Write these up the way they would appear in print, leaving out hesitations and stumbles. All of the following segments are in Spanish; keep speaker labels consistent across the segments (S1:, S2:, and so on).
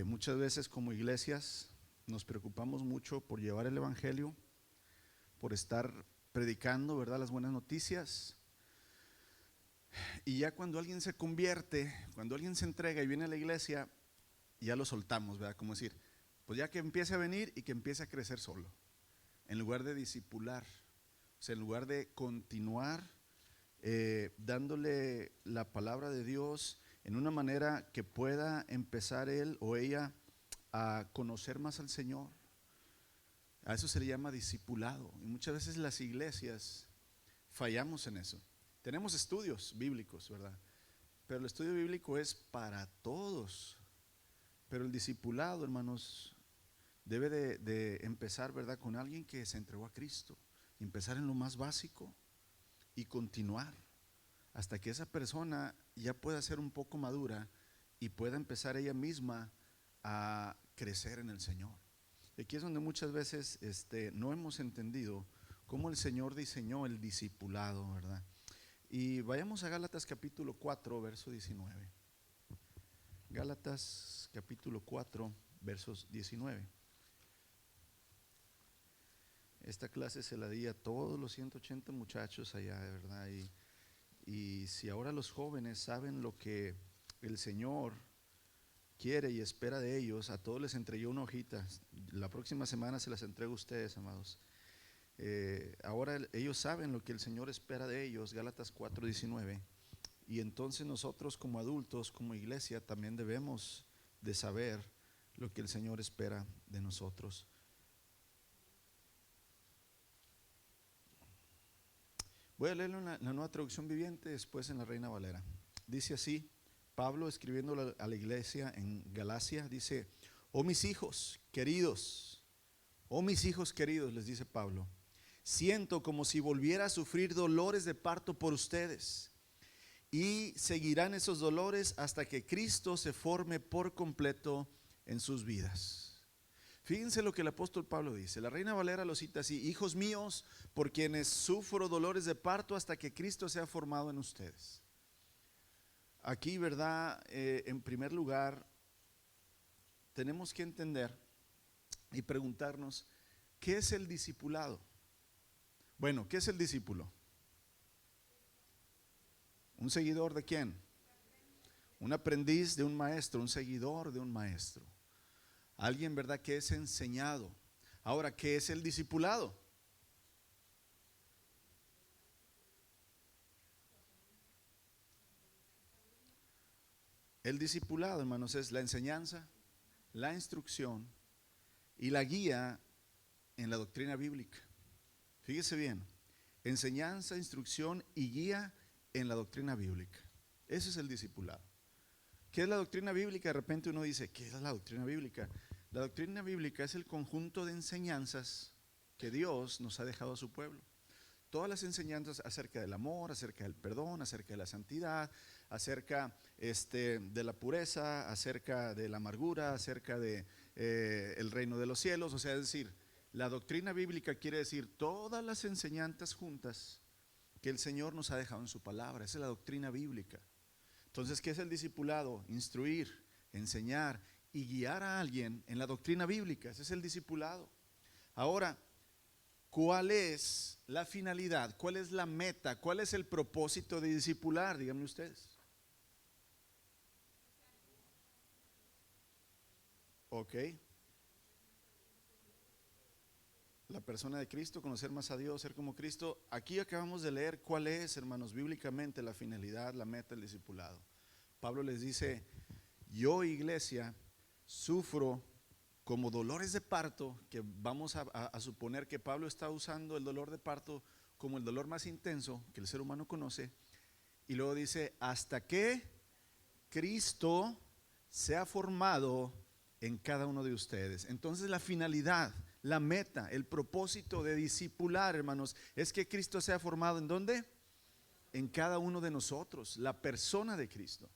S1: Muchas veces como iglesias nos preocupamos mucho por llevar el evangelio, por estar predicando, ¿verdad?, las buenas noticias. Y ya cuando alguien se convierte, cuando alguien se entrega y viene a la iglesia, ya lo soltamos, ¿verdad? Como decir, pues ya que empiece a venir y que empiece a crecer solo, en lugar de discipular, o sea, en lugar de continuar dándole la palabra de Dios en una manera que pueda empezar él o ella a conocer más al Señor. A eso se le llama discipulado. Y muchas veces las iglesias fallamos en eso. Tenemos estudios bíblicos, ¿verdad? Pero el estudio bíblico es para todos. Pero el discipulado, hermanos, debe de empezar, ¿verdad?, con alguien que se entregó a Cristo. Y empezar en lo más básico y continuar hasta que esa persona ya pueda ser un poco madura y pueda empezar ella misma a crecer en el Señor. Y aquí es donde muchas veces no hemos entendido cómo el Señor diseñó el discipulado, ¿verdad? Y vayamos a Gálatas capítulo 4, verso 19. Gálatas capítulo 4, versos 19. Esta clase se la di a todos los 180 muchachos allá, de verdad. Y si ahora los jóvenes saben lo que el Señor quiere y espera de ellos, a todos les entregué una hojita. La próxima semana se las entrego a ustedes, amados. Ahora ellos saben lo que el Señor espera de ellos, Gálatas 4:19. Y entonces nosotros como adultos, como iglesia, también debemos de saber lo que el Señor espera de nosotros. Voy a leerlo en la Nueva Traducción Viviente, después en la Reina Valera. Dice así, Pablo escribiendo a la iglesia en Galacia, dice: oh mis hijos queridos, les dice Pablo, siento como si volviera a sufrir dolores de parto por ustedes, y seguirán esos dolores hasta que Cristo se forme por completo en sus vidas. Fíjense lo que el apóstol Pablo dice. La Reina Valera lo cita así: hijos míos, por quienes sufro dolores de parto hasta que Cristo sea formado en ustedes. Aquí, ¿verdad? En primer lugar, tenemos que entender y preguntarnos, ¿qué es el discipulado? Bueno, ¿qué es el discípulo? ¿Un seguidor de quién? Un aprendiz de un maestro, un seguidor de un maestro. Alguien, ¿verdad?, que es enseñado. Ahora, ¿qué es el discipulado? El discipulado, hermanos, es la enseñanza, la instrucción y la guía en la doctrina bíblica. Fíjese bien, enseñanza, instrucción y guía en la doctrina bíblica. Ese es el discipulado. ¿Qué es la doctrina bíblica? De repente uno dice, ¿qué es la doctrina bíblica? La doctrina bíblica es el conjunto de enseñanzas que Dios nos ha dejado a su pueblo. Todas las enseñanzas acerca del amor, acerca del perdón, acerca de la santidad, acerca de la pureza, acerca de la amargura, acerca de el reino de los cielos. O sea, es decir, la doctrina bíblica quiere decir todas las enseñanzas juntas que el Señor nos ha dejado en su palabra. Esa es la doctrina bíblica. Entonces, ¿qué es el discipulado? Instruir, enseñar y guiar a alguien en la doctrina bíblica. Ese es el discipulado. Ahora, ¿cuál es la finalidad? ¿Cuál es la meta? ¿Cuál es el propósito de discipular? Díganme ustedes. Ok. La persona de Cristo, conocer más a Dios, ser como Cristo. Aquí acabamos de leer cuál es, hermanos, bíblicamente la finalidad, la meta del discipulado. Pablo les dice: yo, iglesia, sufro como dolores de parto, que vamos a suponer que Pablo está usando el dolor de parto como el dolor más intenso que el ser humano conoce. Y luego dice: hasta que Cristo sea formado en cada uno de ustedes. Entonces la finalidad, la meta, el propósito de discipular, hermanos, es que Cristo sea formado ¿en dónde? En cada uno de nosotros, la persona de Cristo.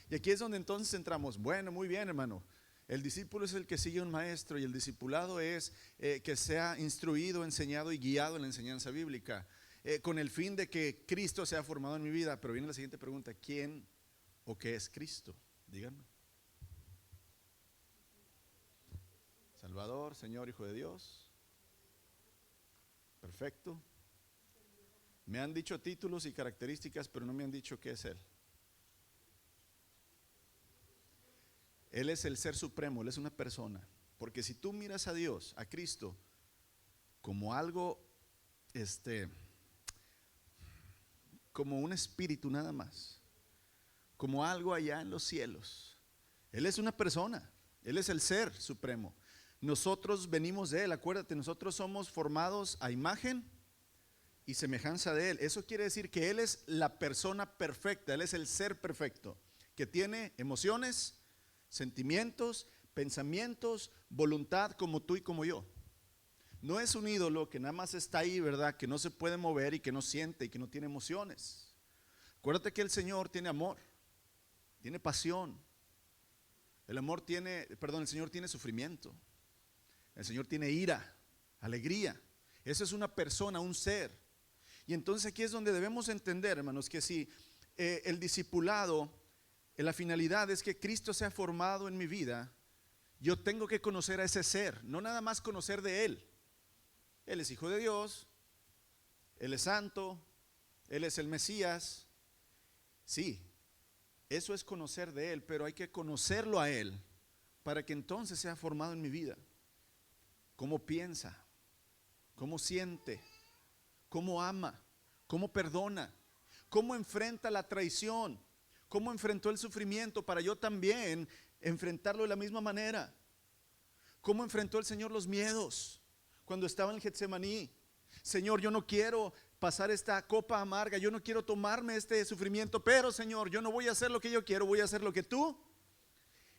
S1: Y aquí es donde entonces entramos. Bueno, muy bien, hermano. El discípulo es el que sigue a un maestro, y el discipulado es que sea instruido, enseñado y guiado en la enseñanza bíblica, con el fin de que Cristo sea formado en mi vida. Pero viene la siguiente pregunta: ¿quién o qué es Cristo? Díganme. Salvador, Señor, Hijo de Dios. Perfecto. Me han dicho títulos y características, pero no me han dicho qué es Él. Él es el ser supremo, Él es una persona. Porque si tú miras a Dios, a Cristo, como algo, como un espíritu nada más, como algo allá en los cielos, Él es una persona, Él es el ser supremo. Nosotros venimos de Él, acuérdate, nosotros somos formados a imagen y semejanza de Él. Eso quiere decir que Él es la persona perfecta, Él es el ser perfecto, que tiene emociones, sentimientos, pensamientos, voluntad como tú y como yo. No es un ídolo que nada más está ahí, ¿verdad? Que no se puede mover y que no siente y que no tiene emociones. Acuérdate que el Señor tiene amor, tiene pasión. El Señor tiene sufrimiento. El Señor tiene ira, alegría. Eso es una persona, un ser. Y entonces aquí es donde debemos entender, hermanos, que si el discipulado, la finalidad es que Cristo sea formado en mi vida, yo tengo que conocer a ese ser, no nada más conocer de Él. Él es Hijo de Dios, Él es santo, Él es el Mesías. Sí, eso es conocer de Él, pero hay que conocerlo a Él para que entonces sea formado en mi vida. Cómo piensa, cómo siente, cómo ama, cómo perdona, cómo enfrenta la traición, cómo enfrentó el sufrimiento para yo también enfrentarlo de la misma manera. Cómo enfrentó el Señor los miedos cuando estaba en Getsemaní. Señor, yo no quiero pasar esta copa amarga, yo no quiero tomarme este sufrimiento, pero Señor, yo no voy a hacer lo que yo quiero, voy a hacer lo que tú.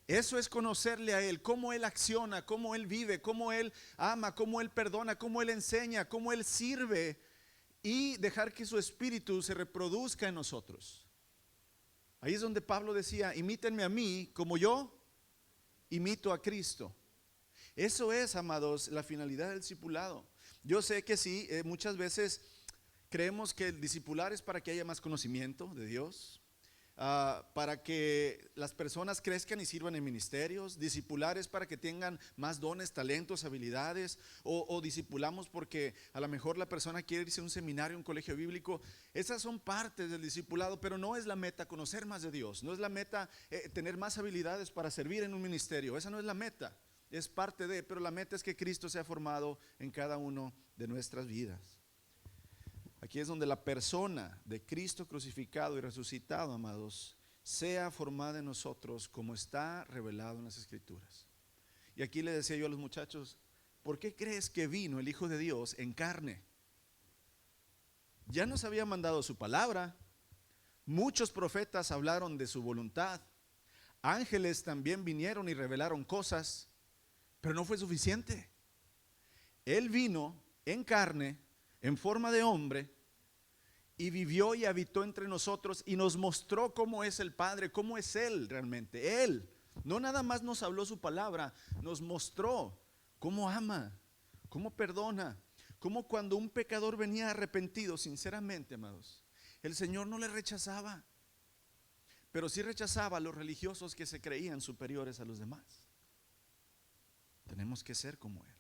S1: Eso es conocerle a Él, cómo Él acciona, cómo Él vive, cómo Él ama, cómo Él perdona, cómo Él enseña, cómo Él sirve, y dejar que su espíritu se reproduzca en nosotros. Ahí es donde Pablo decía, imítenme a mí como yo imito a Cristo. Eso es, amados, la finalidad del discipulado. Yo sé que sí, muchas veces creemos que el discipular es para que haya más conocimiento de Dios, para que las personas crezcan y sirvan en ministerios. Discipular es para que tengan más dones, talentos, habilidades, o discipulamos porque a lo mejor la persona quiere irse a un seminario, un colegio bíblico. Esas son partes del discipulado, pero no es la meta conocer más de Dios, no es la meta tener más habilidades para servir en un ministerio. Esa no es la meta, es parte de, pero la meta es que Cristo sea formado en cada uno de nuestras vidas. Aquí es donde la persona de Cristo crucificado y resucitado, amados, sea formada en nosotros como está revelado en las Escrituras. Y aquí le decía yo a los muchachos, ¿por qué crees que vino el Hijo de Dios en carne? Ya nos había mandado su palabra, muchos profetas hablaron de su voluntad, ángeles también vinieron y revelaron cosas, pero no fue suficiente. Él vino en carne, en forma de hombre, y vivió y habitó entre nosotros y nos mostró cómo es el Padre, cómo es Él realmente. Él no nada más nos habló su palabra, nos mostró cómo ama, cómo perdona, cómo cuando un pecador venía arrepentido sinceramente, amados, el Señor no le rechazaba, pero sí rechazaba a los religiosos que se creían superiores a los demás. Tenemos que ser como Él.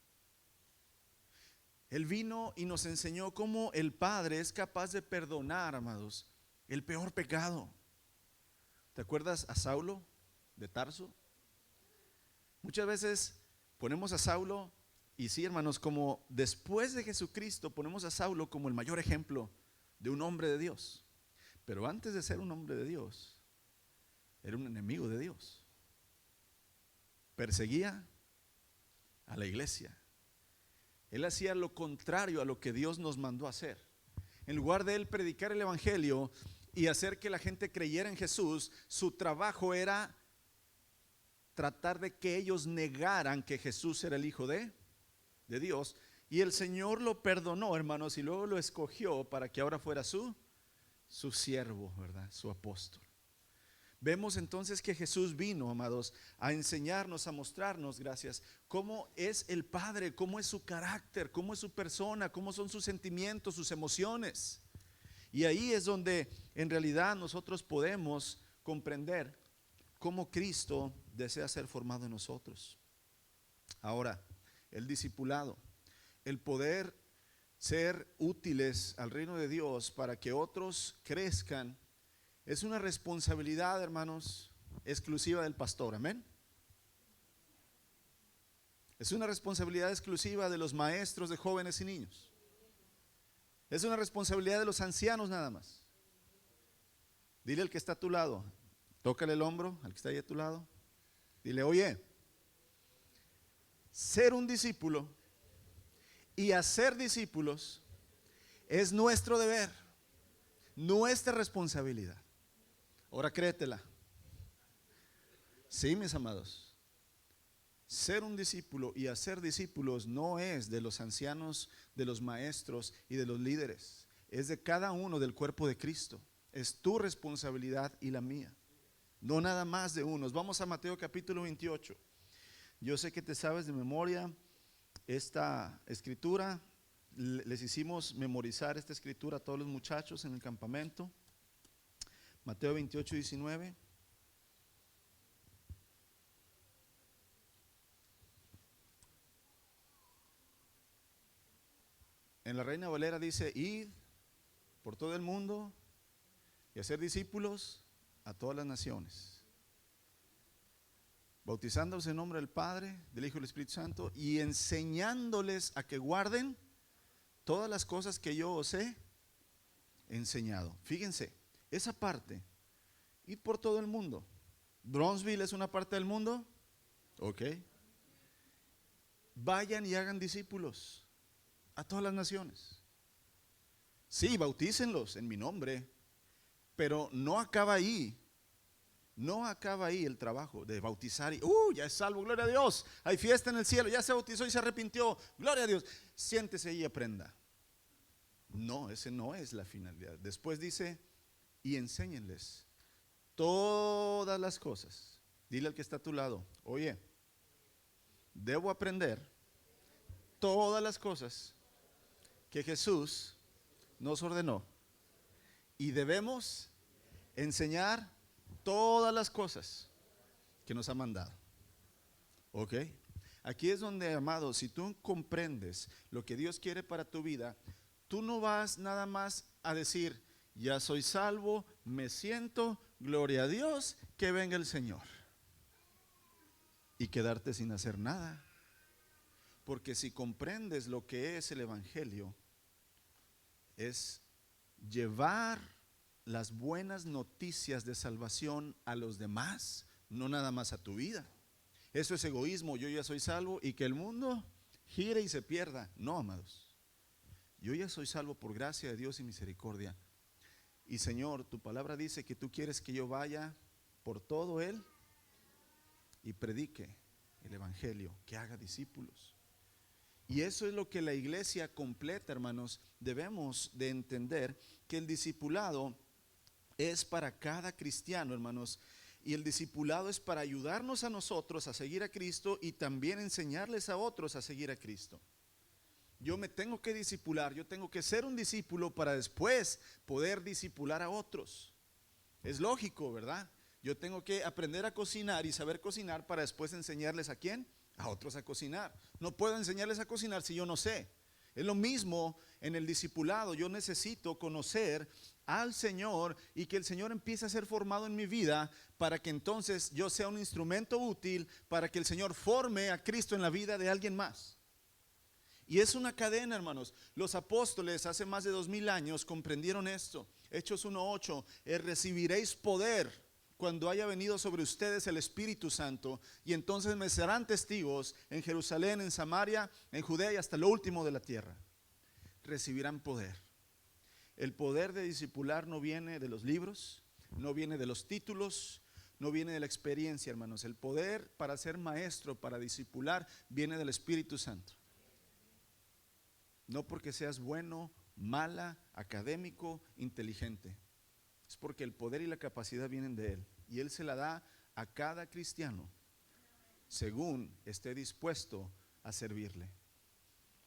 S1: Él vino y nos enseñó cómo el Padre es capaz de perdonar, amados, el peor pecado. ¿Te acuerdas a Saulo de Tarso? Muchas veces ponemos a Saulo, y sí, hermanos, como después de Jesucristo ponemos a Saulo como el mayor ejemplo de un hombre de Dios. Pero antes de ser un hombre de Dios, era un enemigo de Dios. Perseguía a la iglesia. Él hacía lo contrario a lo que Dios nos mandó a hacer. En lugar de él predicar el evangelio y hacer que la gente creyera en Jesús, su trabajo era tratar de que ellos negaran que Jesús era el Hijo de Dios. Y el Señor lo perdonó, hermanos, y luego lo escogió para que ahora fuera su siervo, ¿verdad? Su apóstol. Vemos entonces que Jesús vino, amados, a enseñarnos, a mostrarnos, gracias, cómo es el Padre, cómo es su carácter, cómo es su persona, cómo son sus sentimientos, sus emociones. Y ahí es donde en realidad nosotros podemos comprender cómo Cristo desea ser formado en nosotros. Ahora, el discipulado, el poder ser útiles al reino de Dios para que otros crezcan, es una responsabilidad, hermanos, exclusiva del pastor. Amén. Es una responsabilidad exclusiva de los maestros de jóvenes y niños. Es una responsabilidad de los ancianos nada más. Dile al que está a tu lado, tócale el hombro al que está ahí a tu lado. Dile, oye, ser un discípulo y hacer discípulos es nuestro deber, nuestra responsabilidad. Ahora créetela. Sí, mis amados. Ser un discípulo y hacer discípulos no es de los ancianos, de los maestros y de los líderes. Es de cada uno del cuerpo de Cristo. Es tu responsabilidad y la mía. No nada más de unos. Vamos a Mateo capítulo 28. Yo sé que te sabes de memoria esta escritura. Les hicimos memorizar esta escritura a todos los muchachos en el campamento. Mateo 28, 19. En la Reina Valera dice, id por todo el mundo y hacer discípulos a todas las naciones, bautizándolos en nombre del Padre, del Hijo y del Espíritu Santo, y enseñándoles a que guarden todas las cosas que yo os he enseñado. Fíjense, esa parte, id por todo el mundo. Bronzeville es una parte del mundo, ok. Vayan y hagan discípulos a todas las naciones. Sí, bautícenlos en mi nombre, pero no acaba ahí. No acaba ahí el trabajo de bautizar y ya es salvo, gloria a Dios, hay fiesta en el cielo, ya se bautizó y se arrepintió, gloria a Dios, siéntese y aprenda. No, ese no es la finalidad. Después dice, y enséñenles todas las cosas. Dile al que está a tu lado, oye, debo aprender todas las cosas que Jesús nos ordenó y debemos enseñar todas las cosas que nos ha mandado. ¿Ok? Aquí es donde, amado, si tú comprendes lo que Dios quiere para tu vida, tú no vas nada más a decir, ya soy salvo, me siento, gloria a Dios, que venga el Señor, y quedarte sin hacer nada. Porque si comprendes lo que es el Evangelio, es llevar las buenas noticias de salvación a los demás, no nada más a tu vida. Eso es egoísmo, yo ya soy salvo y que el mundo gire y se pierda. No, amados, yo ya soy salvo por gracia de Dios y misericordia. Y Señor, tu palabra dice que tú quieres que yo vaya por todo Él y predique el Evangelio, que haga discípulos. Y eso es lo que la iglesia completa, hermanos, debemos de entender, que el discipulado es para cada cristiano, hermanos, y el discipulado es para ayudarnos a nosotros a seguir a Cristo y también enseñarles a otros a seguir a Cristo. Yo me tengo que discipular, yo tengo que ser un discípulo para después poder discipular a otros. Es lógico, ¿verdad? Yo tengo que aprender a cocinar y saber cocinar para después enseñarles a quién, a otros a cocinar. No puedo enseñarles a cocinar si yo no sé. Es lo mismo en el discipulado. Yo necesito conocer al Señor y que el Señor empiece a ser formado en mi vida para que entonces yo sea un instrumento útil para que el Señor forme a Cristo en la vida de alguien más. Y es una cadena, hermanos. Los apóstoles hace más de 2000 años comprendieron esto. Hechos 1:8, recibiréis poder cuando haya venido sobre ustedes el Espíritu Santo, y entonces me serán testigos en Jerusalén, en Samaria, en Judea y hasta lo último de la tierra. Recibirán poder. El poder de discipular no viene de los libros, no viene de los títulos, no viene de la experiencia, hermanos. El poder para ser maestro, para discipular, viene del Espíritu Santo. No porque seas bueno, mala, académico, inteligente. Es porque el poder y la capacidad vienen de Él. Y Él se la da a cada cristiano según esté dispuesto a servirle.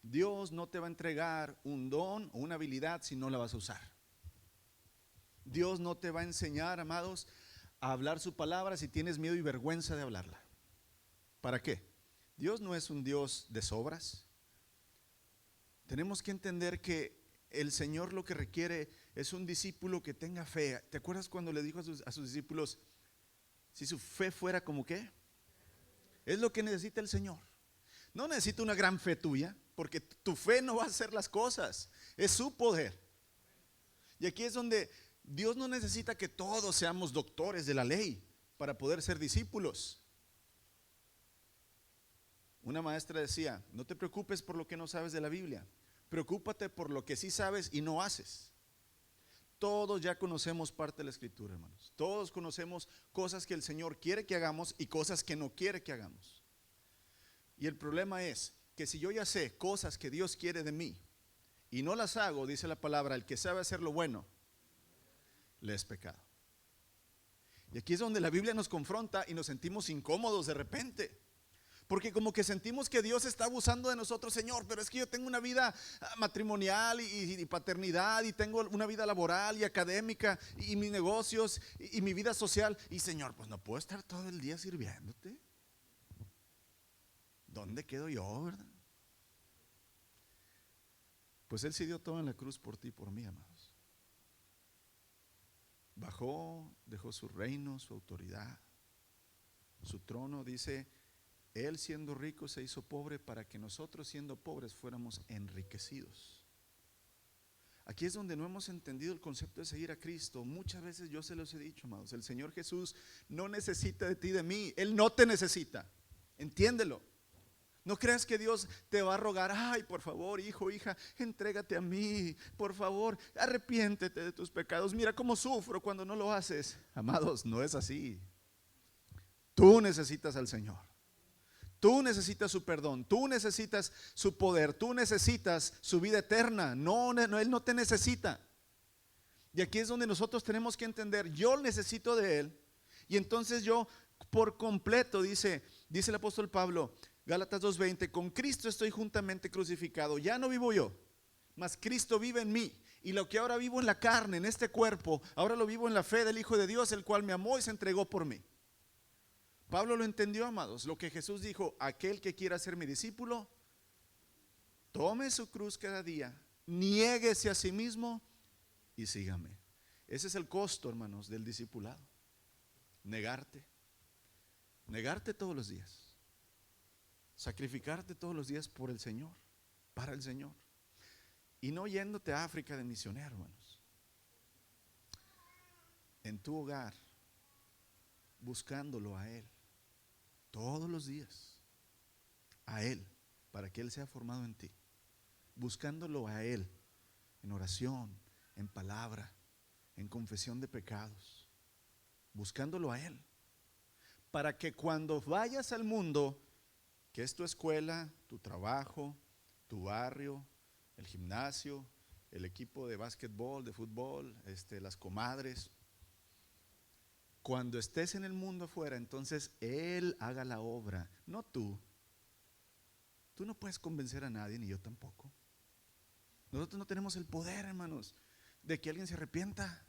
S1: Dios no te va a entregar un don o una habilidad si no la vas a usar. Dios no te va a enseñar, amados, a hablar su palabra si tienes miedo y vergüenza de hablarla. ¿Para qué? Dios no es un Dios de sobras. Tenemos que entender que el Señor lo que requiere es un discípulo que tenga fe. ¿Te acuerdas cuando le dijo a sus discípulos, si su fe fuera como qué? Es lo que necesita el Señor. No necesita una gran fe tuya, porque tu fe no va a hacer las cosas, es su poder. Y aquí es donde Dios no necesita que todos seamos doctores de la ley para poder ser discípulos. Una maestra decía, no te preocupes por lo que no sabes de la Biblia, preocúpate por lo que sí sabes y no haces. Todos ya conocemos parte de la Escritura, hermanos. Todos conocemos cosas que el Señor quiere que hagamos y cosas que no quiere que hagamos. Y el problema es que si yo ya sé cosas que Dios quiere de mí y no las hago, dice la palabra, el que sabe hacer lo bueno, le es pecado. Y aquí es donde la Biblia nos confronta y nos sentimos incómodos de repente. Porque como que sentimos que Dios está abusando de nosotros, Señor, pero es que yo tengo una vida matrimonial y paternidad, y tengo una vida laboral y académica, y mis negocios y mi vida social. Y Señor, pues no puedo estar todo el día sirviéndote. ¿Dónde quedo yo, verdad? Pues Él sí dio todo en la cruz por ti y por mí, amados. Bajó, dejó su reino, su autoridad, su trono. Dice, Él siendo rico se hizo pobre para que nosotros siendo pobres fuéramos enriquecidos. Aquí es donde no hemos entendido el concepto de seguir a Cristo. Muchas veces yo se los he dicho, amados, el Señor Jesús no necesita de ti, de mí. Él no te necesita, entiéndelo. No creas que Dios te va a rogar, ay, por favor, hijo, hija, entrégate a mí, por favor, arrepiéntete de tus pecados. Mira cómo sufro cuando no lo haces. Amados, no es así. Tú necesitas al Señor. Tú necesitas su perdón, tú necesitas su poder, tú necesitas su vida eterna. No, Él no te necesita. Y aquí es donde nosotros tenemos que entender, yo necesito de Él. Y entonces yo por completo, dice el apóstol Pablo, Gálatas 2:20, con Cristo estoy juntamente crucificado. Ya no vivo yo, mas Cristo vive en mí. Y lo que ahora vivo en la carne, en este cuerpo, ahora lo vivo en la fe del Hijo de Dios, el cual me amó y se entregó por mí. Pablo lo entendió, amados, lo que Jesús dijo, aquel que quiera ser mi discípulo, tome su cruz cada día, niéguese a sí mismo y sígame. Ese es el costo, hermanos, del discipulado. Negarte todos los días, sacrificarte todos los días por el Señor, para el Señor, y no yéndote a África de misionero, hermanos. En tu hogar, buscándolo a Él todos los días, a Él, para que Él sea formado en ti, buscándolo a Él en oración, en palabra, en confesión de pecados, buscándolo a Él, para que cuando vayas al mundo, que es tu escuela, tu trabajo, tu barrio, el gimnasio, el equipo de básquetbol, de fútbol, las comadres, cuando estés en el mundo afuera, entonces Él haga la obra, no tú. Tú no puedes convencer a nadie, ni yo tampoco. Nosotros no tenemos el poder, hermanos, de que alguien se arrepienta.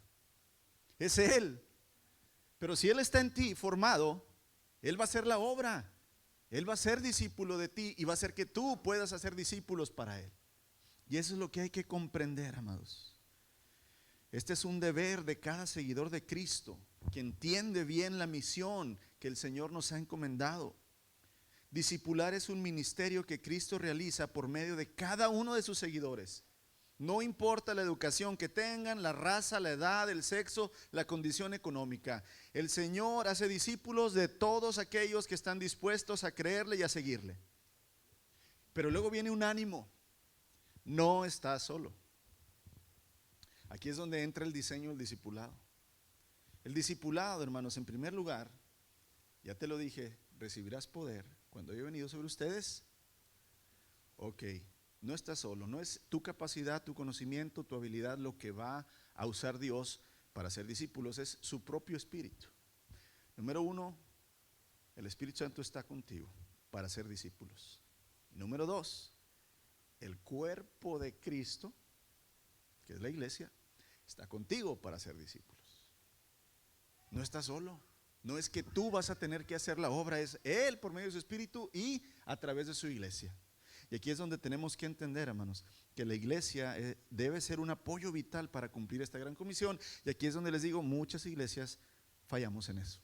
S1: Es Él. Pero si Él está en ti formado, Él va a hacer la obra. Él va a ser discípulo de ti y va a hacer que tú puedas hacer discípulos para Él. Y eso es lo que hay que comprender, amados. Este es un deber de cada seguidor de Cristo, que entiende bien la misión que el Señor nos ha encomendado. Discipular es un ministerio que Cristo realiza por medio de cada uno de sus seguidores. No importa la educación que tengan, la raza, la edad, el sexo, la condición económica. El Señor hace discípulos de todos aquellos que están dispuestos a creerle y a seguirle. Pero luego viene un ánimo. No estás solo. Aquí es donde entra el diseño del discipulado. El discipulado, hermanos, en primer lugar, ya te lo dije, recibirás poder cuando haya venido sobre ustedes. Ok, no estás solo, no es tu capacidad, tu conocimiento, tu habilidad lo que va a usar Dios para ser discípulos, es su propio espíritu. Número uno, el Espíritu Santo está contigo para ser discípulos. Número dos, el cuerpo de Cristo, que es la iglesia, está contigo para ser discípulos. No estás solo, No es que tú vas a tener que hacer la obra, es Él por medio de su Espíritu y a través de su iglesia. Y aquí es donde tenemos que entender, hermanos, que la iglesia debe ser un apoyo vital para cumplir esta gran comisión. Y aquí es donde les digo, muchas iglesias fallamos en eso,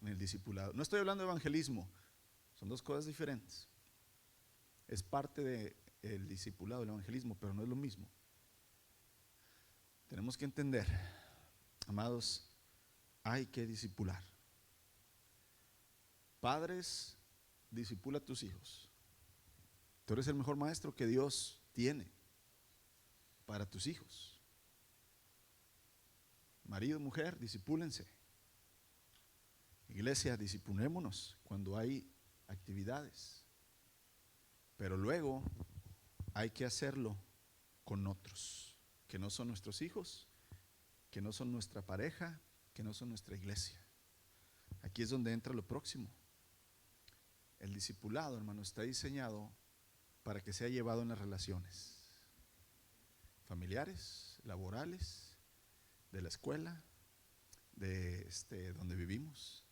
S1: en el discipulado. No estoy hablando de evangelismo, son dos cosas diferentes. Es parte del discipulado, el evangelismo, pero no es lo mismo. Tenemos que entender, amados, hay que discipular. Padres, discipula a tus hijos. Tú eres el mejor maestro que Dios tiene para tus hijos. Marido, mujer, discipúlense. Iglesia, disciplinémonos cuando hay actividades. Pero luego hay que hacerlo con otros, que no son nuestros hijos, que no son nuestra pareja, que no son nuestra iglesia. Aquí es donde entra lo próximo. El discipulado, hermano, está diseñado para que sea llevado en las relaciones familiares, laborales, de la escuela, de donde vivimos.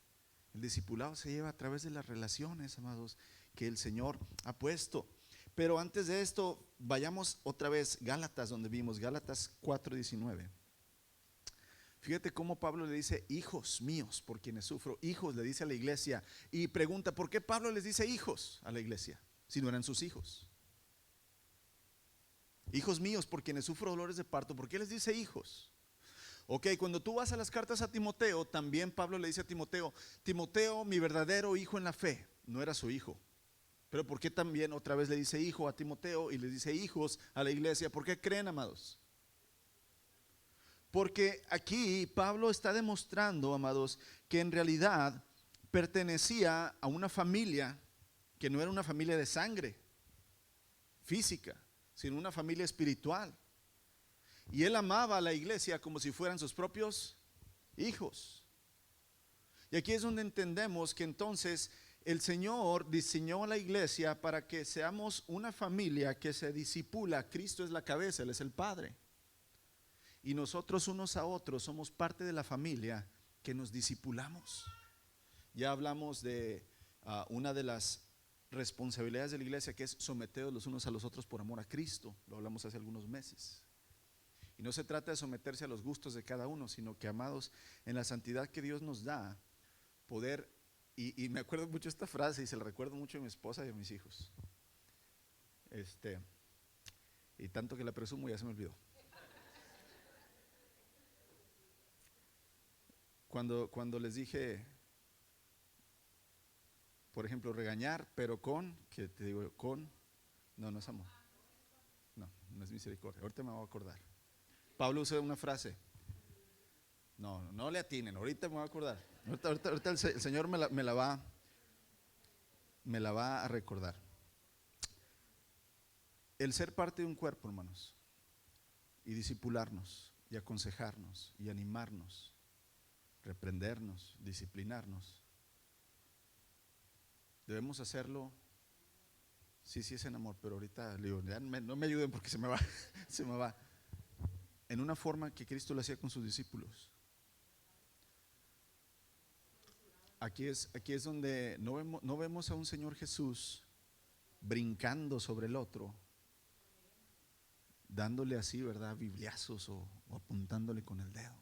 S1: El discipulado se lleva a través de las relaciones, amados, que el Señor ha puesto. Pero antes de esto, vayamos otra vez Gálatas, donde vimos Gálatas 4:19. Fíjate cómo Pablo le dice hijos míos por quienes sufro. Hijos le dice a la iglesia. Y pregunta, ¿por qué Pablo les dice hijos a la iglesia si no eran sus hijos? Hijos míos por quienes sufro dolores de parto. ¿Por qué les dice hijos? Ok, cuando tú vas a las cartas a Timoteo, también Pablo le dice a Timoteo, Timoteo, mi verdadero hijo en la fe. No era su hijo. Pero ¿por qué también otra vez le dice hijo a Timoteo y le dice hijos a la iglesia? ¿Por qué creen, amados? Porque aquí Pablo está demostrando, amados, que en realidad pertenecía a una familia que no era una familia de sangre física, sino una familia espiritual. Y él amaba a la iglesia como si fueran sus propios hijos. Y aquí es donde entendemos que entonces el Señor diseñó a la iglesia para que seamos una familia que se discipula. Cristo es la cabeza, Él es el Padre. Y nosotros unos a otros somos parte de la familia que nos discipulamos. Ya hablamos de una de las responsabilidades de la iglesia, que es someteros los unos a los otros por amor a Cristo. Lo hablamos hace algunos meses. Y no se trata de someterse a los gustos de cada uno, sino que, amados, en la santidad que Dios nos da, poder, y me acuerdo mucho esta frase y se la recuerdo mucho a mi esposa y a mis hijos. Y tanto que la presumo ya se me olvidó. Cuando les dije, por ejemplo, regañar, pero que te digo, no es amor. No es misericordia. Ahorita me voy a acordar. Pablo usa una frase. No le atinen, ahorita me voy a acordar. Ahorita el Señor me la va a recordar. El ser parte de un cuerpo, hermanos, y discipularnos, y aconsejarnos, y animarnos, reprendernos, disciplinarnos, debemos hacerlo. Sí es en amor, pero ahorita le digo, no me ayuden porque se me va. En una forma que Cristo lo hacía con sus discípulos. Aquí es donde no vemos a un Señor Jesús brincando sobre el otro, dándole así, ¿verdad?, bibliazos o apuntándole con el dedo.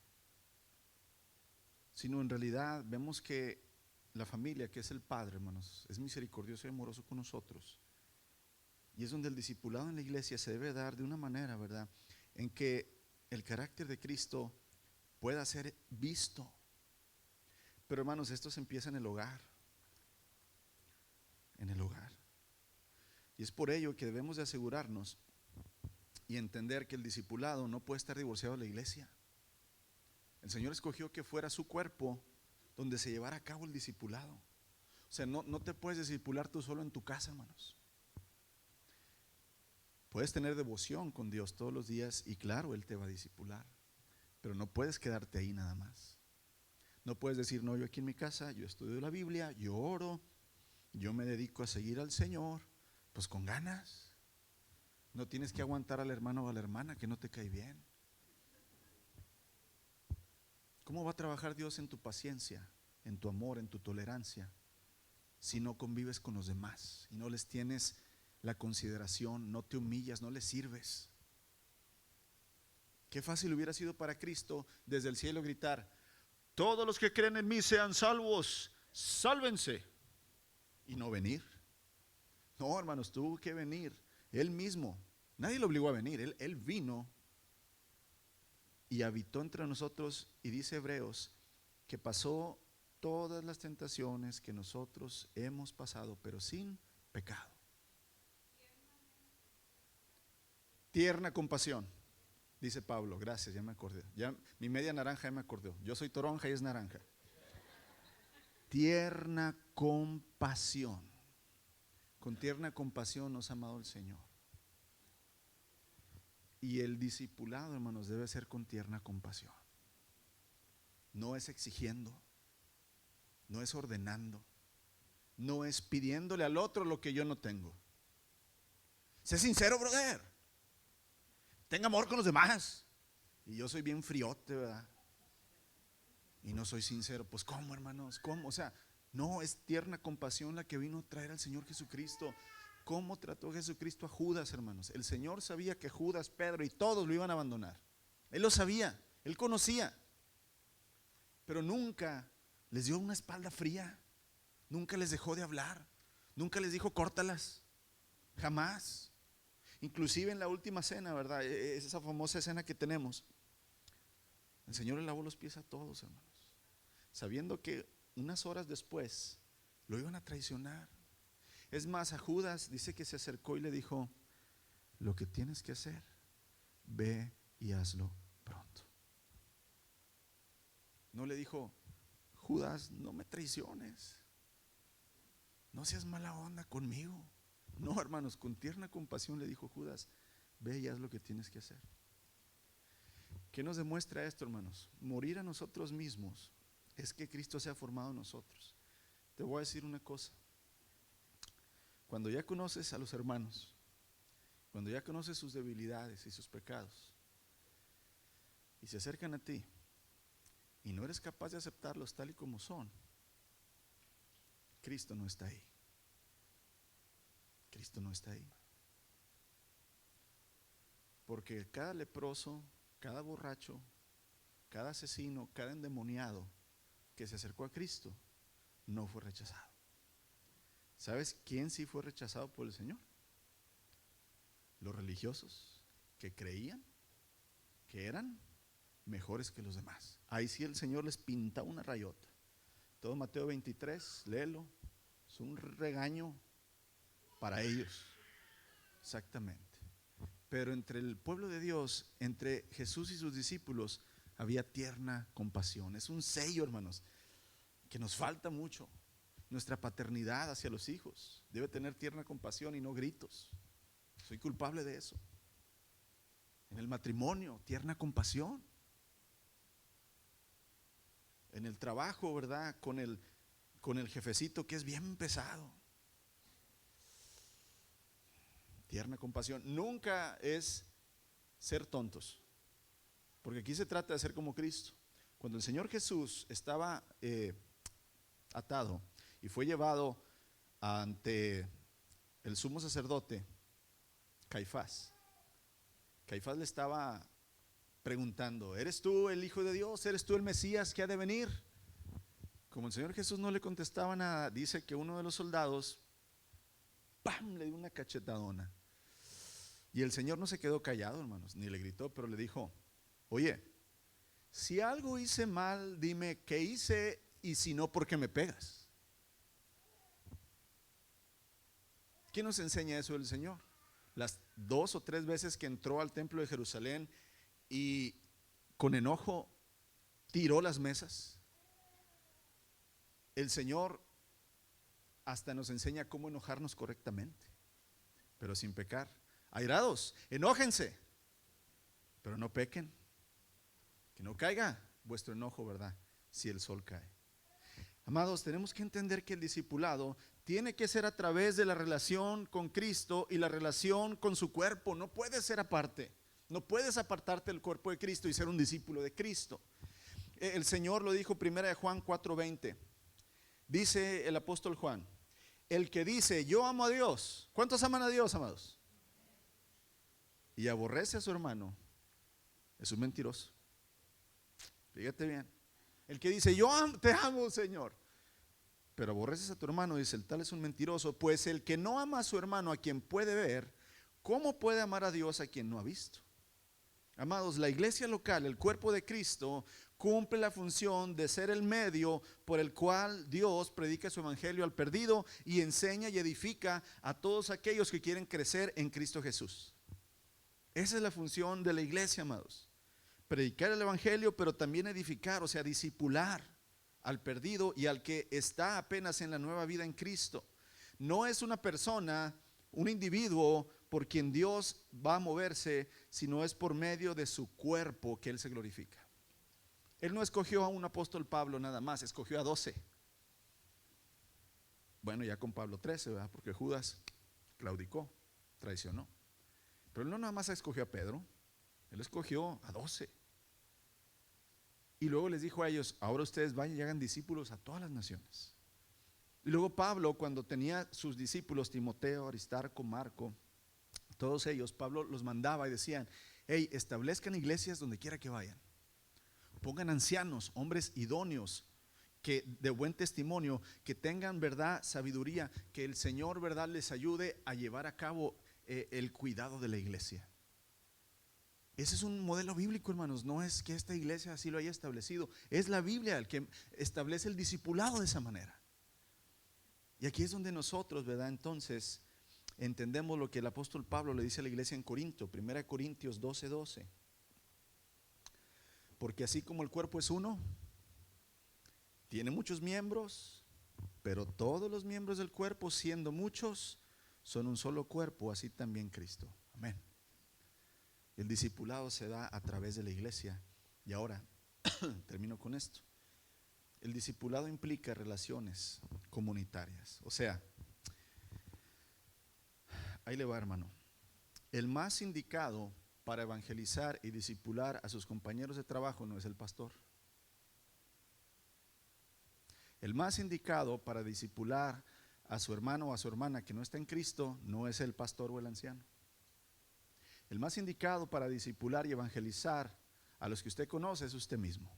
S1: Sino en realidad vemos que la familia, que es el Padre, hermanos, es misericordioso y amoroso con nosotros. Y es donde el discipulado en la iglesia se debe dar de una manera, ¿verdad?, en que el carácter de Cristo pueda ser visto. Pero, hermanos, esto se empieza en el hogar. En el hogar. Y es por ello que debemos de asegurarnos y entender que el discipulado no puede estar divorciado de la iglesia. El Señor escogió que fuera su cuerpo donde se llevara a cabo el discipulado. O sea, no te puedes discipular tú solo en tu casa, hermanos. Puedes tener devoción con Dios todos los días y claro, Él te va a discipular. Pero no puedes quedarte ahí nada más. No puedes decir, no, yo aquí en mi casa, yo estudio la Biblia, yo oro, yo me dedico a seguir al Señor, pues con ganas. No tienes que aguantar al hermano o a la hermana que no te cae bien. ¿Cómo va a trabajar Dios en tu paciencia en tu amor, en tu tolerancia, si no convives con los demás y no les tienes la consideración, no te humillas, no les sirves? Qué fácil hubiera sido para Cristo desde el cielo gritar: todos los que creen en mí sean salvos, sálvense, y no venir. No, hermanos, tuvo que venir Él mismo. Nadie lo obligó a venir, Él vino y habitó entre nosotros, y dice Hebreos que pasó todas las tentaciones que nosotros hemos pasado, pero sin pecado. Tierna compasión, dice Pablo. Gracias, ya me acordé. Ya mi media naranja ya me acordó. Yo soy toronja y es naranja. Tierna compasión. Con tierna compasión nos ha amado el Señor. Y el discipulado, hermanos, debe ser con tierna compasión. No es exigiendo, no es ordenando, no es pidiéndole al otro lo que yo no tengo. Sé sincero, brother. Tenga amor con los demás. Y yo soy bien friote, ¿verdad? Y no soy sincero. Pues ¿cómo, hermanos? ¿Cómo? O sea, no, es tierna compasión la que vino a traer al Señor Jesucristo. ¿Cómo trató Jesucristo a Judas, hermanos? El Señor sabía que Judas, Pedro y todos lo iban a abandonar. Él lo sabía, Él conocía. Pero nunca les dio una espalda fría. Nunca les dejó de hablar. Nunca les dijo córtalas. Jamás. Inclusive en la última cena, ¿verdad? Esa famosa escena que tenemos. El Señor le lavó los pies a todos, hermanos, sabiendo que unas horas después lo iban a traicionar. Es más, a Judas dice que se acercó y le dijo: lo que tienes que hacer, ve y hazlo pronto. No le dijo: Judas, no me traiciones, no seas mala onda conmigo. No, hermanos, con tierna compasión le dijo: Judas, ve y haz lo que tienes que hacer. ¿Qué nos demuestra esto, hermanos? Morir a nosotros mismos es que Cristo se ha formado en nosotros. Te voy a decir una cosa. Cuando ya conoces a los hermanos, cuando ya conoces sus debilidades y sus pecados, y se acercan a ti, y no eres capaz de aceptarlos tal y como son, Cristo no está ahí. Cristo no está ahí. Porque cada leproso, cada borracho, cada asesino, cada endemoniado que se acercó a Cristo no fue rechazado. ¿Sabes quién sí fue rechazado por el Señor? Los religiosos que creían que eran mejores que los demás. Ahí sí el Señor les pintaba una rayota. Todo Mateo 23, léelo. Es un regaño para ellos. Exactamente. Pero entre el pueblo de Dios, entre Jesús y sus discípulos, había tierna compasión. Es un sello, hermanos, que nos falta mucho. Nuestra paternidad hacia los hijos debe tener tierna compasión y no gritos. Soy culpable de eso. En el matrimonio, tierna compasión. En el trabajo, ¿verdad? Con el jefecito que es bien pesado. Tierna compasión. Nunca es ser tontos, porque aquí se trata de ser como Cristo. Cuando el Señor Jesús estaba atado y fue llevado ante el sumo sacerdote Caifás, Caifás le estaba preguntando: ¿eres tú el Hijo de Dios? ¿Eres tú el Mesías que ha de venir? Como el Señor Jesús no le contestaba nada, dice que uno de los soldados, ¡pam!, le dio una cachetadona. Y el Señor no se quedó callado, hermanos, ni le gritó, pero le dijo: oye, si algo hice mal, dime qué hice, y si no, ¿por qué me pegas? ¿Qué nos enseña eso el Señor? Las 2 o 3 veces que entró al templo de Jerusalén y con enojo tiró las mesas. El Señor hasta nos enseña cómo enojarnos correctamente, pero sin pecar. Airados, enójense, pero no pequen. Que no caiga vuestro enojo, ¿verdad? Si el sol cae. Amados, tenemos que entender que el discipulado tiene que ser a través de la relación con Cristo y la relación con su cuerpo. No puedes ser aparte. No puedes apartarte del cuerpo de Cristo y ser un discípulo de Cristo. El Señor lo dijo 1 Juan 4:20. Dice el apóstol Juan, el que dice yo amo a Dios, ¿cuántos aman a Dios, amados? Y aborrece a su hermano, es un mentiroso. Fíjate bien. El que dice te amo, Señor, pero aborreces a tu hermano, dice, el tal es un mentiroso. Pues el que no ama a su hermano, a quien puede ver, ¿cómo puede amar a Dios a quien no ha visto? Amados, la iglesia local, el cuerpo de Cristo, cumple la función de ser el medio por el cual Dios predica su evangelio al perdido y enseña y edifica a todos aquellos que quieren crecer en Cristo Jesús. Esa es la función de la iglesia, amados. Predicar el evangelio, pero también edificar, o sea, discipular al perdido y al que está apenas en la nueva vida en Cristo. No es una persona, un individuo por quien Dios va a moverse, sino es por medio de su cuerpo que Él se glorifica. Él no escogió a un apóstol Pablo nada más, escogió a 12. Bueno, ya con Pablo 13, ¿verdad? Porque Judas claudicó, traicionó. Pero él no nada más escogió a Pedro, él escogió a 12. Y luego les dijo a ellos, ahora ustedes vayan y hagan discípulos a todas las naciones. Y luego Pablo, cuando tenía sus discípulos, Timoteo, Aristarco, Marco, todos ellos, Pablo los mandaba y decían, hey, establezcan iglesias donde quiera que vayan. Pongan ancianos, hombres idóneos, que de buen testimonio, que tengan verdad, sabiduría, que el Señor, verdad, les ayude a llevar a cabo el cuidado de la iglesia. Ese es un modelo bíblico, hermanos. No es que esta iglesia así lo haya establecido, es la Biblia el que establece el discipulado de esa manera. Y aquí es donde nosotros, verdad, entonces entendemos lo que el apóstol Pablo le dice a la iglesia en Corinto, 1 Corintios 12:12. Porque así como el cuerpo es uno, tiene muchos miembros, pero todos los miembros del cuerpo, siendo muchos, son un solo cuerpo, así también Cristo. Amén. El discipulado se da a través de la iglesia. Y ahora, termino con esto. El discipulado implica relaciones comunitarias. O sea, ahí le va, hermano. El más indicado para evangelizar y discipular a sus compañeros de trabajo no es el pastor. El más indicado para discipular a su hermano o a su hermana que no está en Cristo no es el pastor o el anciano. El más indicado para discipular y evangelizar a los que usted conoce es usted mismo.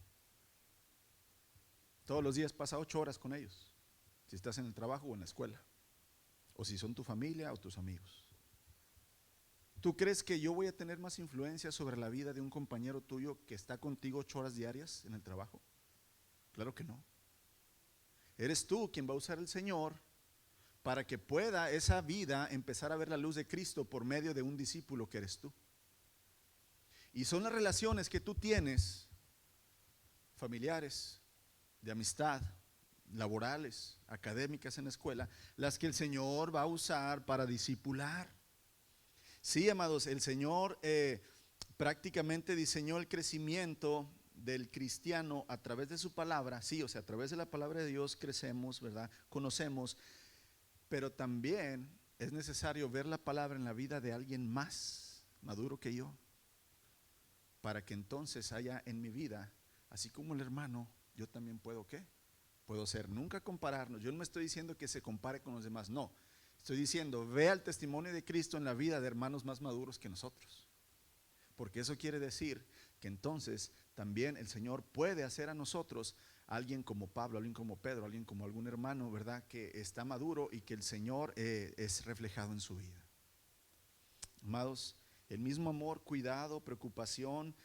S1: Todos los días pasa 8 horas con ellos, si estás en el trabajo o en la escuela, o si son tu familia o tus amigos. ¿Tú crees que yo voy a tener más influencia sobre la vida de un compañero tuyo que está contigo 8 horas diarias en el trabajo? Claro que no. Eres tú quien va a usar el Señor para que pueda esa vida empezar a ver la luz de Cristo por medio de un discípulo que eres tú. Y son las relaciones que tú tienes, familiares, de amistad, laborales, académicas en la escuela, las que el Señor va a usar para discipular. Sí, amados, el Señor prácticamente diseñó el crecimiento del cristiano a través de su palabra. Sí, o sea, a través de la palabra de Dios crecemos, ¿verdad? Conocemos. Pero también es necesario ver la palabra en la vida de alguien más maduro que yo, para que entonces haya en mi vida, así como el hermano, yo también puedo, ¿qué? Puedo ser, nunca compararnos. Yo no me estoy diciendo que se compare con los demás, no. Estoy diciendo, vea el testimonio de Cristo en la vida de hermanos más maduros que nosotros. Porque eso quiere decir que entonces también el Señor puede hacer a nosotros alguien como Pablo, alguien como Pedro, alguien como algún hermano, ¿verdad? Que está maduro y que el Señor es reflejado en su vida. Amados, el mismo amor, cuidado, preocupación,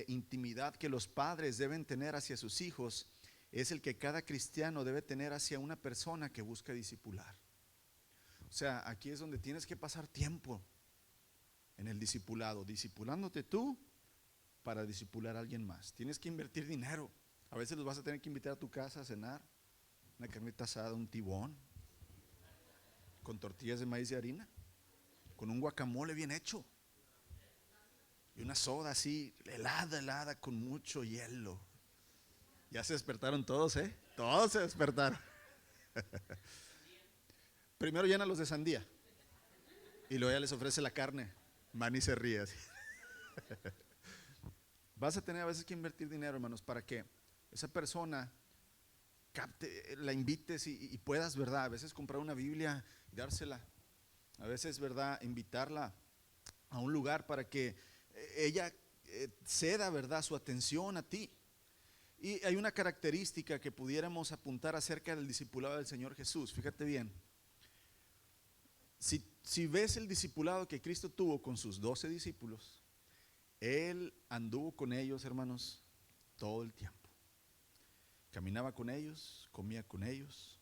S1: intimidad que los padres deben tener hacia sus hijos es el que cada cristiano debe tener hacia una persona que busca discipular. O sea, aquí es donde tienes que pasar tiempo en el discipulado, discipulándote tú para discipular a alguien más. Tienes que invertir dinero. A veces los vas a tener que invitar a tu casa a cenar, una carnita asada, un tibón, con tortillas de maíz y harina, con un guacamole bien hecho y una soda así, helada, con mucho hielo. Ya se despertaron todos, ¿eh? Todos se despertaron. Primero llénalos de sandía y luego ya les ofrece la carne. Manny se ríe así. Vas a tener a veces que invertir dinero, hermanos, para que esa persona capte, la invites y puedas, ¿verdad? A veces comprar una Biblia y dársela. A veces, ¿verdad? Invitarla a un lugar para que ella ceda, ¿verdad? Su atención a ti. Y hay una característica que pudiéramos apuntar acerca del discipulado del Señor Jesús. Fíjate bien. Si ves el discipulado que Cristo tuvo con sus 12 discípulos, Él anduvo con ellos, hermanos, todo el tiempo. Caminaba con ellos, comía con ellos,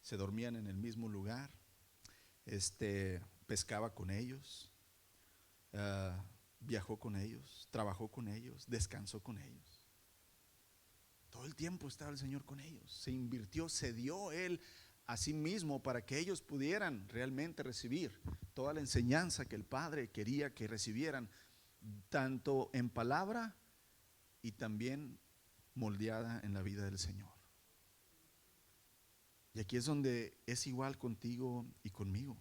S1: se dormían en el mismo lugar, pescaba con ellos, viajó con ellos, trabajó con ellos, descansó con ellos. Todo el tiempo estaba el Señor con ellos. Se invirtió, se dio Él a sí mismo para que ellos pudieran realmente recibir toda la enseñanza que el Padre quería que recibieran, tanto en palabra y también moldeada en la vida del Señor. Y aquí es donde es igual contigo y conmigo.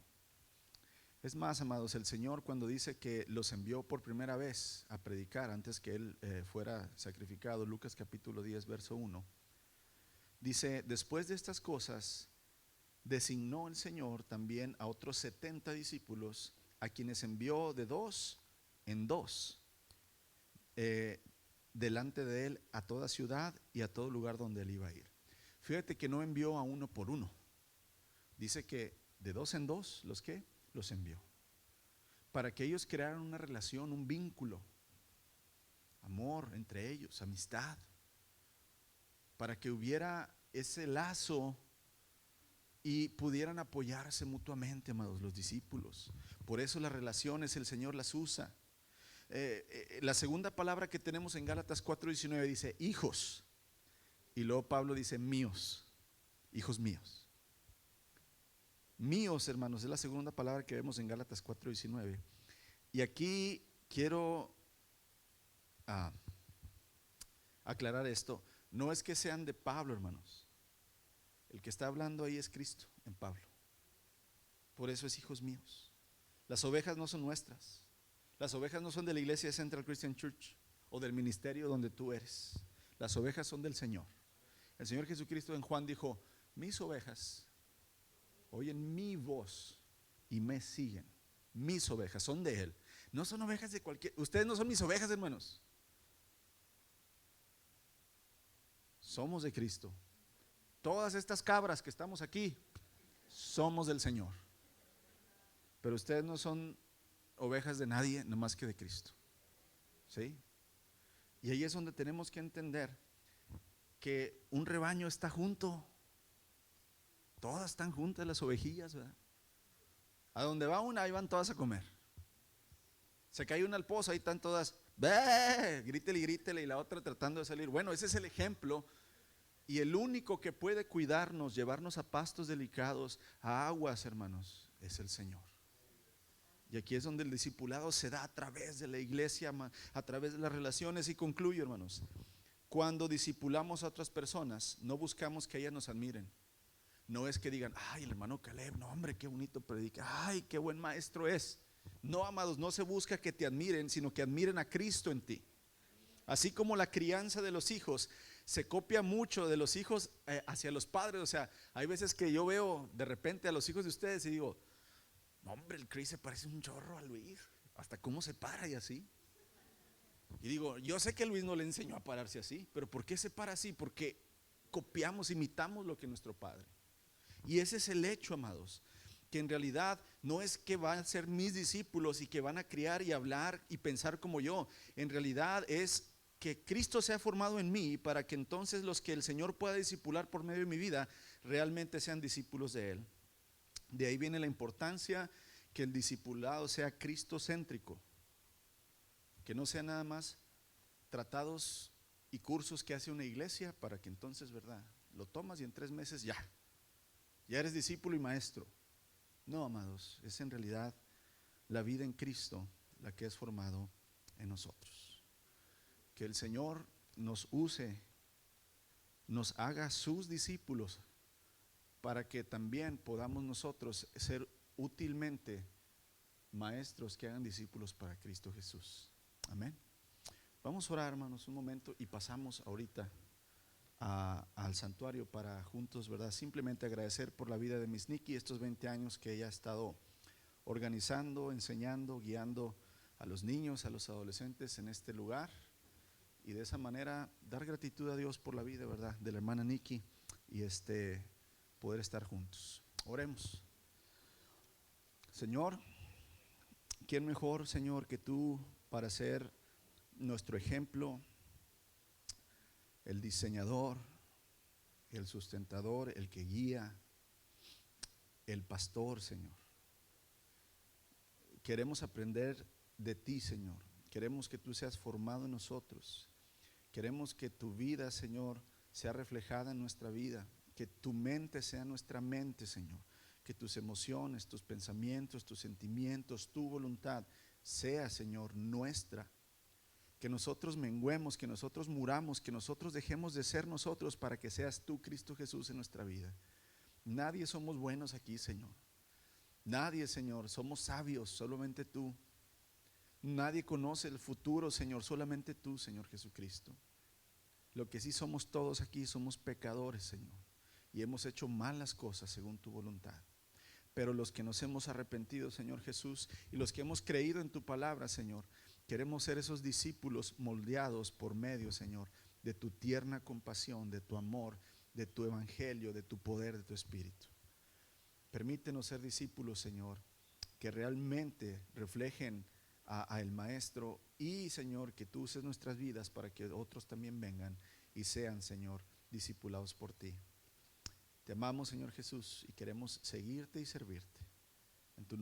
S1: Es más, amados, el Señor cuando dice que los envió por primera vez a predicar antes que Él fuera sacrificado, Lucas capítulo 10, verso 1, dice: después de estas cosas designó el Señor también a otros 70 discípulos, a quienes envió de 2 en 2 delante de Él a toda ciudad y a todo lugar donde Él iba a ir. Fíjate que no envió a uno por uno. Dice que de 2 en 2, ¿los qué? Los envió. Para que ellos crearan una relación, un vínculo, amor entre ellos, amistad. Para que hubiera ese lazo y pudieran apoyarse mutuamente, amados, los discípulos. Por eso las relaciones el Señor las usa. La segunda palabra que tenemos en Gálatas 4:19 dice hijos. Y luego Pablo dice míos, hijos míos. Míos, hermanos, es la segunda palabra que vemos en Gálatas 4:19. Y aquí quiero aclarar esto. No es que sean de Pablo, hermanos. El que está hablando ahí es Cristo en Pablo. Por eso es hijos míos. Las ovejas no son nuestras. Las ovejas no son de la iglesia de Central Christian Church o del ministerio donde tú eres. Las ovejas son del Señor. El Señor Jesucristo en Juan dijo: mis ovejas oyen mi voz y me siguen. Mis ovejas son de Él. No son ovejas de cualquier. Ustedes no son mis ovejas, hermanos. Somos de Cristo. Todas estas cabras que estamos aquí somos del Señor. Pero ustedes no son ovejas de nadie, no más que de Cristo. ¿Sí? Y ahí es donde tenemos que entender que un rebaño está junto. Todas están juntas las ovejillas, ¿verdad? A donde va una, ahí van todas a comer. Se cae una al pozo, ahí están todas, ¡bé! Grítele y grítele, y la otra tratando de salir. Bueno, ese es el ejemplo. Y el único que puede cuidarnos, llevarnos a pastos delicados, a aguas, hermanos, es el Señor. Y aquí es donde el discipulado se da a través de la iglesia, a través de las relaciones. Y concluyo, hermanos, cuando discipulamos a otras personas, no buscamos que ellas nos admiren. No es que digan: ay, el hermano Caleb, no hombre, qué bonito predica, ay, qué buen maestro es. No, amados, no se busca que te admiren, sino que admiren a Cristo en ti. Así como la crianza de los hijos se copia mucho de los hijos hacia los padres. O sea, hay veces que yo veo de repente a los hijos de ustedes y digo: no, hombre, el Chris se parece un chorro a Luis, hasta cómo se para y así. Y digo, yo sé que Luis no le enseñó a pararse así, pero ¿por qué se para así? Porque copiamos, imitamos lo que nuestro padre. Y ese es el hecho, amados, que en realidad no es que van a ser mis discípulos y que van a criar y hablar y pensar como yo. En realidad es que Cristo se ha formado en mí para que entonces los que el Señor pueda discipular por medio de mi vida realmente sean discípulos de Él. De ahí viene la importancia que el discipulado sea cristocéntrico, que no sea nada más tratados y cursos que hace una iglesia para que entonces, ¿verdad?, lo tomas y en 3 meses ya eres discípulo y maestro. No, amados, es en realidad la vida en Cristo la que es formado en nosotros. Que el Señor nos use, nos haga sus discípulos, para que también podamos nosotros ser útilmente maestros que hagan discípulos para Cristo Jesús. Amén. Vamos a orar, hermanos, un momento y pasamos ahorita al santuario para juntos, ¿verdad? Simplemente agradecer por la vida de Miss Nikki, estos 20 años que ella ha estado organizando, enseñando, guiando a los niños, a los adolescentes en este lugar, y de esa manera dar gratitud a Dios por la vida, ¿verdad?, de la hermana Nikki, y poder estar juntos. Oremos. Señor, ¿quién mejor, Señor, que tú para ser nuestro ejemplo, el diseñador, el sustentador, el que guía, el pastor, Señor? Queremos aprender de ti, Señor. Queremos que tú seas formado en nosotros. Queremos que tu vida, Señor, sea reflejada en nuestra vida. Que tu mente sea nuestra mente, Señor. Que tus emociones, tus pensamientos, tus sentimientos, tu voluntad sea, Señor, nuestra. Que nosotros menguemos, que nosotros muramos, que nosotros dejemos de ser nosotros para que seas tú, Cristo Jesús, en nuestra vida. Nadie somos buenos aquí, Señor. Nadie, Señor, somos sabios, solamente tú. Nadie conoce el futuro, Señor, solamente tú, Señor Jesucristo. Lo que sí somos todos aquí, somos pecadores, Señor, y hemos hecho malas cosas según tu voluntad. Pero los que nos hemos arrepentido, Señor Jesús, y los que hemos creído en tu palabra, Señor, queremos ser esos discípulos moldeados por medio, Señor, de tu tierna compasión, de tu amor, de tu evangelio, de tu poder, de tu espíritu. Permítenos ser discípulos, Señor, que realmente reflejen a el Maestro, y, Señor, que tú uses nuestras vidas para que otros también vengan y sean, Señor, discipulados por ti. Te amamos, Señor Jesús, y queremos seguirte y servirte. En tu nombre.